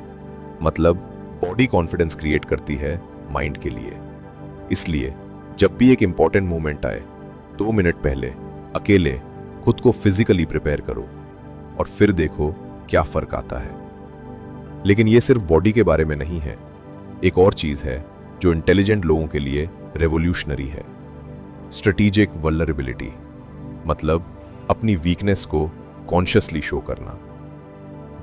मतलब बॉडी कॉन्फिडेंस क्रिएट करती है माइंड के लिए। इसलिए जब भी एक इंपॉर्टेंट मोमेंट आए, 2 मिनट पहले अकेले खुद को फिजिकली प्रिपेयर करो और फिर देखो क्या फर्क आता है। लेकिन यह सिर्फ बॉडी के बारे में नहीं है। एक और चीज है जो इंटेलिजेंट लोगों के लिए रेवोल्यूशनरी है, स्ट्रेटेजिक वल्नरेबिलिटी। मतलब अपनी वीकनेस को कॉन्शियसली शो करना।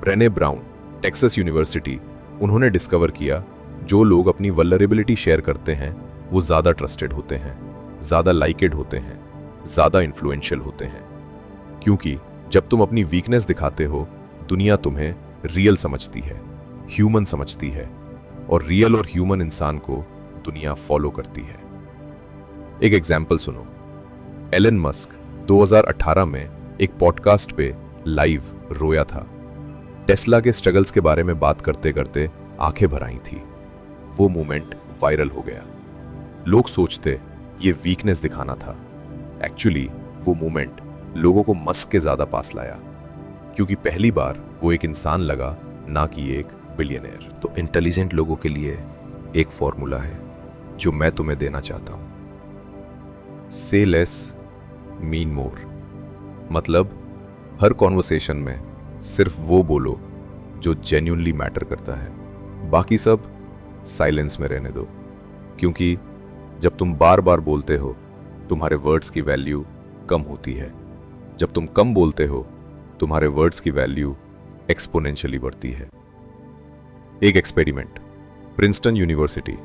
ब्रेने ब्राउन, टेक्सास यूनिवर्सिटी, उन्होंने डिस्कवर किया जो लोग अपनी वल्नरेबिलिटी शेयर करते हैं वो ज्यादा ट्रस्टेड होते हैं, ज्यादा लाइकेड होते हैं, ज्यादा इन्फ्लुएंशियल होते हैं। क्योंकि जब तुम अपनी वीकनेस दिखाते हो, दुनिया तुम्हें रियल समझती है, ह्यूमन समझती है, और रियल और ह्यूमन इंसान को दुनिया फॉलो करती है। एक एग्जाम्पल सुनो। एलन मस्क 2018 में एक पॉडकास्ट पे लाइव रोया था। टेस्ला के स्ट्रगल्स के बारे में बात करते करते आंखें भर आई थी। वो मोमेंट वायरल हो गया। लोग सोचते ये वीकनेस दिखाना था। एक्चुअली वो मोमेंट लोगों को मस्क के ज्यादा पास लाया, क्योंकि पहली बार वो एक इंसान लगा, ना कि एक बिलियनर। तो इंटेलिजेंट लोगों के लिए एक फॉर्मूला है जो मैं तुम्हें देना चाहता हूं। से लेस मीन मोर। मतलब हर कॉन्वर्सेशन में सिर्फ वो बोलो जो जेन्युइनली मैटर करता है, बाकी सब साइलेंस में रहने दो। क्योंकि जब तुम बार बार बोलते हो, तुम्हारे वर्ड्स की वैल्यू कम होती है। जब तुम कम बोलते हो, तुम्हारे वर्ड्स की वैल्यू एक्सपोनेंशियली बढ़ती है। एक एक्सपेरिमेंट, प्रिंसटन यूनिवर्सिटी,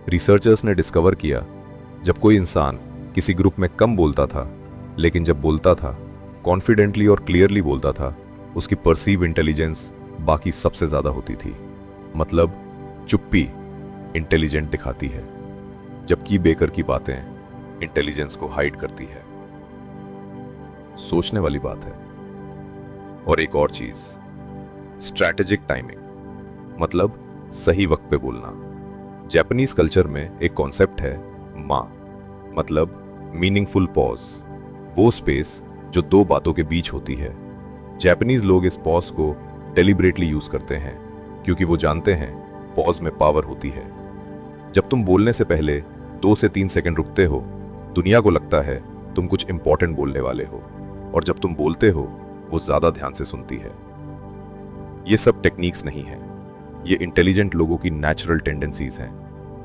रिसर्चर्स ने डिस्कवर किया जब कोई इंसान किसी ग्रुप में कम बोलता था, लेकिन जब बोलता था, कॉन्फिडेंटली और क्लियरली बोलता था, उसकी परसीव इंटेलिजेंस बाकी सबसे ज्यादा होती थी। मतलब चुप्पी इंटेलिजेंट दिखाती है, जबकि बेकर की बातें इंटेलिजेंस को हाइड करती है। सोचने वाली बात है। और एक और चीज, स्ट्रैटेजिक टाइमिंग। मतलब सही वक्त पे बोलना। जापानीज कल्चर में एक कॉन्सेप्ट है मा, मतलब मीनिंगफुल पॉज, वो स्पेस जो 2 बातों के बीच होती है। जापानीज लोग इस पॉज को डेलिब्रेटली यूज करते हैं, क्योंकि वो जानते हैं पॉज में पावर होती है। जब तुम बोलने से पहले 2 से 3 सेकंड रुकते हो, दुनिया को लगता है तुम कुछ इंपॉर्टेंट बोलने वाले हो, और जब तुम बोलते हो वो ज्यादा ध्यान से सुनती है। ये सब टेक्निक्स नहीं है, ये इंटेलिजेंट लोगों की नेचुरल टेंडेंसीज हैं,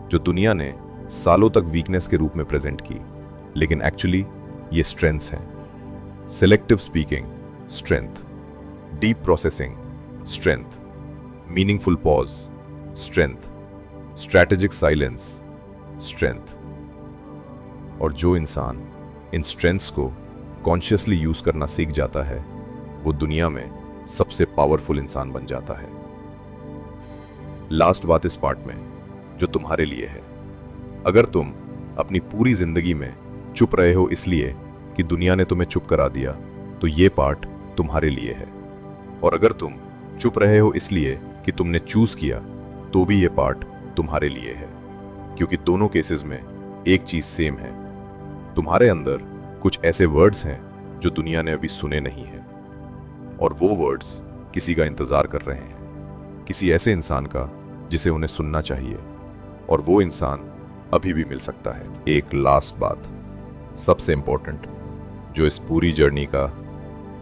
जो दुनिया ने सालों तक वीकनेस के रूप में प्रेजेंट की, लेकिन एक्चुअली ये स्ट्रेंथ्स हैं। Selective speaking, strength. Deep processing, strength. Meaningful pause, strength. Strategic silence, strength. और जो इंसान इन स्ट्रेंथ्स को कॉन्शियसली यूज करना सीख जाता है, वो दुनिया में सबसे पावरफुल इंसान बन जाता है। लास्ट बात इस पार्ट में जो तुम्हारे लिए है। अगर तुम अपनी पूरी जिंदगी में चुप रहे हो इसलिए कि दुनिया ने तुम्हें चुप करा दिया, तो ये पार्ट तुम्हारे लिए है। और अगर तुम चुप रहे हो इसलिए कि तुमने चूज किया, तो भी ये पार्ट तुम्हारे लिए है। क्योंकि दोनों केसेस में एक चीज सेम है। तुम्हारे अंदर कुछ ऐसे वर्ड्स हैं जो दुनिया ने अभी सुने नहीं है, और वो वर्ड्स किसी का इंतजार कर रहे हैं, किसी ऐसे इंसान का जिसे उन्हें सुनना चाहिए, और वो इंसान अभी भी मिल सकता है। एक लास्ट बात, सबसे इंपॉर्टेंट, जो इस पूरी जर्नी का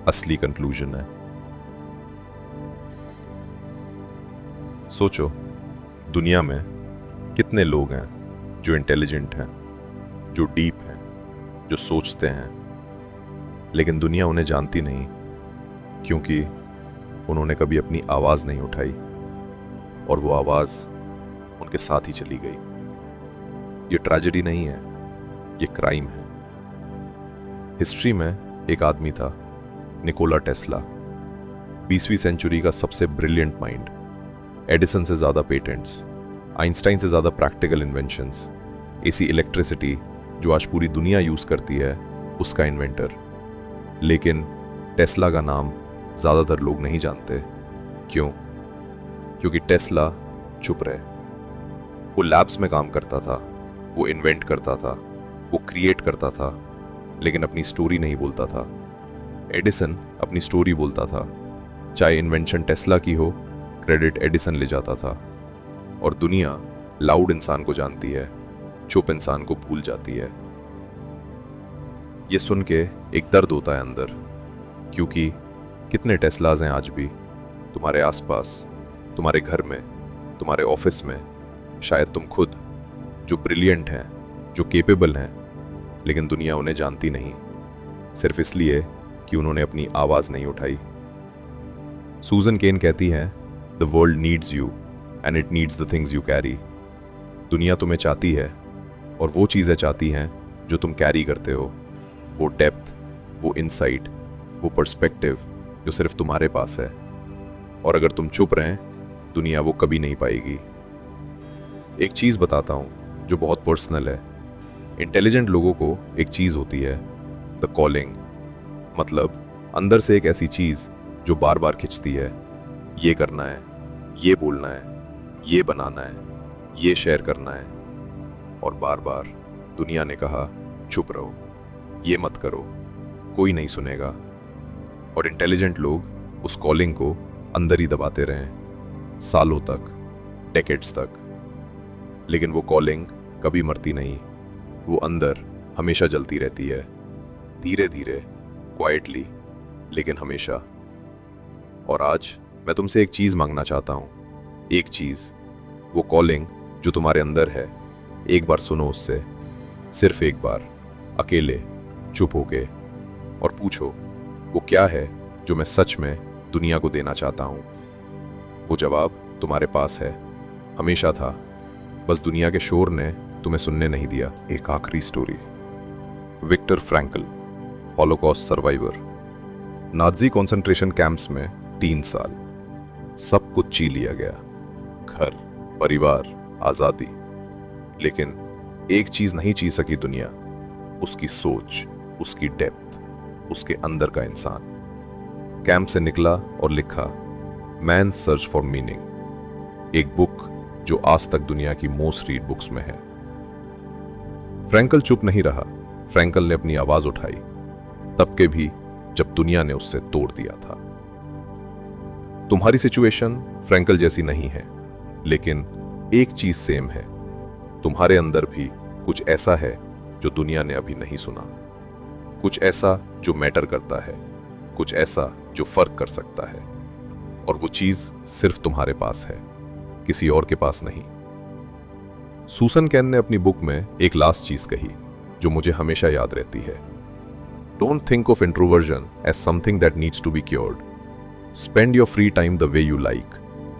असली कंक्लूजन है। सोचो, दुनिया में कितने लोग हैं जो इंटेलिजेंट हैं, जो डीप हैं, जो सोचते हैं, लेकिन दुनिया उन्हें जानती नहीं क्योंकि उन्होंने कभी अपनी आवाज नहीं उठाई, और वो आवाज उनके साथ ही चली गई। ये ट्रेजेडी नहीं है, ये क्राइम है। हिस्ट्री में एक आदमी था, निकोला टेस्ला, 20वीं सेंचुरी का सबसे ब्रिलियंट माइंड। एडिसन से ज्यादा पेटेंट्स, आइंस्टाइन से ज्यादा प्रैक्टिकल इन्वेंशंस, एसी इलेक्ट्रिसिटी जो आज पूरी दुनिया यूज करती है, उसका इन्वेंटर। लेकिन टेस्ला का नाम ज्यादातर लोग नहीं जानते। क्यों? क्योंकि टेस्ला चुप रहे। वो लैब्स में काम करता था, वो इन्वेंट करता था, वो क्रिएट करता था, लेकिन अपनी स्टोरी नहीं बोलता था। एडिसन अपनी स्टोरी बोलता था, चाहे इन्वेंशन टेस्ला की हो, क्रेडिट एडिसन ले जाता था। और दुनिया लाउड इंसान को जानती है, चुप इंसान को भूल जाती है। ये सुन के एक दर्द होता है अंदर, क्योंकि कितने टेस्लाज हैं आज भी तुम्हारे आसपास, तुम्हारे घर में, तुम्हारे ऑफिस में, शायद तुम खुद, जो ब्रिलियंट हैं, जो केपेबल हैं, लेकिन दुनिया उन्हें जानती नहीं, सिर्फ इसलिए कि उन्होंने अपनी आवाज नहीं उठाई। सूजन केन कहती है, the world needs you and it needs the things you carry. दुनिया तुम्हें चाहती है, और वो चीज़ें चाहती हैं जो तुम कैरी करते हो। वो डेप्थ, वो इनसाइट, वो पर्सपेक्टिव जो सिर्फ तुम्हारे पास है। और अगर तुम चुप रहें, दुनिया वो कभी नहीं पाएगी। एक चीज़ बताता हूँ जो बहुत पर्सनल है। इंटेलिजेंट लोगों को एक चीज़ होती है, द कॉलिंग, मतलब अंदर से एक ऐसी चीज़ जो बार बार खिंचती है, ये करना है, ये बोलना है, ये बनाना है, ये शेयर करना है। और बार बार दुनिया ने कहा, चुप रहो, ये मत करो, कोई नहीं सुनेगा। और इंटेलिजेंट लोग उस कॉलिंग को अंदर ही दबाते रहे, सालों तक, डेकेड्स तक। लेकिन वो कॉलिंग कभी मरती नहीं, वो अंदर हमेशा जलती रहती है, धीरे धीरे, क्वाइटली, लेकिन हमेशा। और आज मैं तुमसे एक चीज़ मांगना चाहता हूँ, एक चीज़, वो कॉलिंग जो तुम्हारे अंदर है, एक बार सुनो उससे, सिर्फ एक बार, अकेले, चुप होके, और पूछो वो क्या है जो मैं सच में दुनिया को देना चाहता हूँ। वो जवाब तुम्हारे पास है, हमेशा था, बस दुनिया के शोर ने तुम्हें सुनने नहीं दिया। एक आखिरी story. Viktor Frankl, Holocaust survivor, Nazi concentration camps में 3 साल, सब कुछ ची लिया गया, घर, परिवार, आजादी। लेकिन एक चीज नहीं ची सकी दुनिया, उसकी सोच, उसकी डेप्थ, उसके अंदर का इंसान। कैंप से निकला और लिखा मैन सर्च फॉर मीनिंग, एक बुक जो आज तक दुनिया की मोस्ट रीड बुक्स में है। फ्रैंकल चुप नहीं रहा, फ्रैंकल ने अपनी आवाज उठाई, तब के भी जब दुनिया ने उससे तोड़ दिया था। तुम्हारी सिचुएशन फ्रैंकल जैसी नहीं है, लेकिन एक चीज सेम है, तुम्हारे अंदर भी कुछ ऐसा है जो दुनिया ने अभी नहीं सुना, कुछ ऐसा जो मैटर करता है, कुछ ऐसा जो फर्क कर सकता है। और वो चीज सिर्फ तुम्हारे पास है, किसी और के पास नहीं। सूसन कैन ने अपनी बुक में एक लास्ट चीज कही जो मुझे हमेशा याद रहती है, don't think of introversion as something that needs to be cured. Spend your free time the way you like,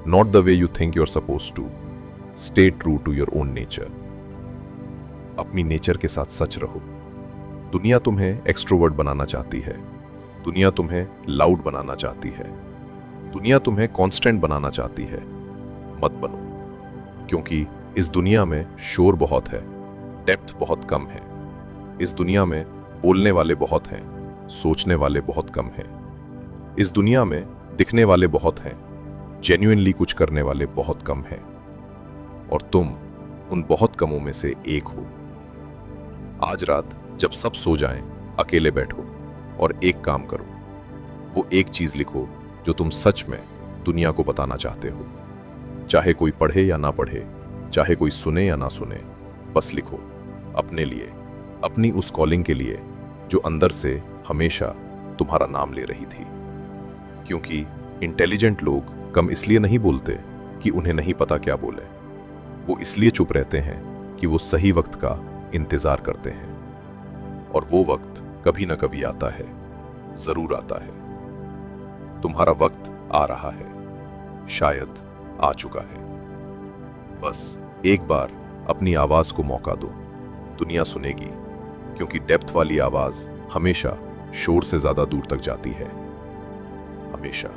not the way you think you are suppose to. Stay true to your own nature. अपनी nature के साथ सच रहो। दुनिया तुम्हें extrovert बनाना चाहती है, दुनिया तुम्हें लाउड बनाना चाहती है, दुनिया तुम्हें कांस्टेंट बनाना चाहती है। मत बनो, क्योंकि इस दुनिया में शोर बहुत है, डेप्थ बहुत कम है। इस दुनिया में बोलने वाले बहुत हैं, सोचने वाले बहुत कम हैं। इस दुनिया में दिखने वाले बहुत हैं, जेन्युइनली कुछ करने वाले बहुत कम हैं। और तुम उन बहुत कमों में से एक हो। आज रात जब सब सो जाएं, अकेले बैठो और एक काम करो। वो एक चीज लिखो जो तुम सच में दुनिया को बताना चाहते हो। चाहे कोई पढ़े या ना पढ़े, चाहे कोई सुने या ना सुने, बस लिखो। अपने लिए, अपनी उस कॉलिंग के लिए जो अंदर से हमेशा तुम्हारा नाम ले रही थी। क्योंकि इंटेलिजेंट लोग कम इसलिए नहीं बोलते कि उन्हें नहीं पता क्या बोले। वो इसलिए चुप रहते हैं कि वो सही वक्त का इंतजार करते हैं। और वो वक्त कभी ना कभी आता है, जरूर आता है। तुम्हारा वक्त आ रहा है, शायद आ चुका है। बस एक बार अपनी आवाज को मौका दो, दुनिया सुनेगी। क्योंकि डेप्थ वाली आवाज हमेशा शोर से ज्यादा दूर तक जाती है, हमेशा।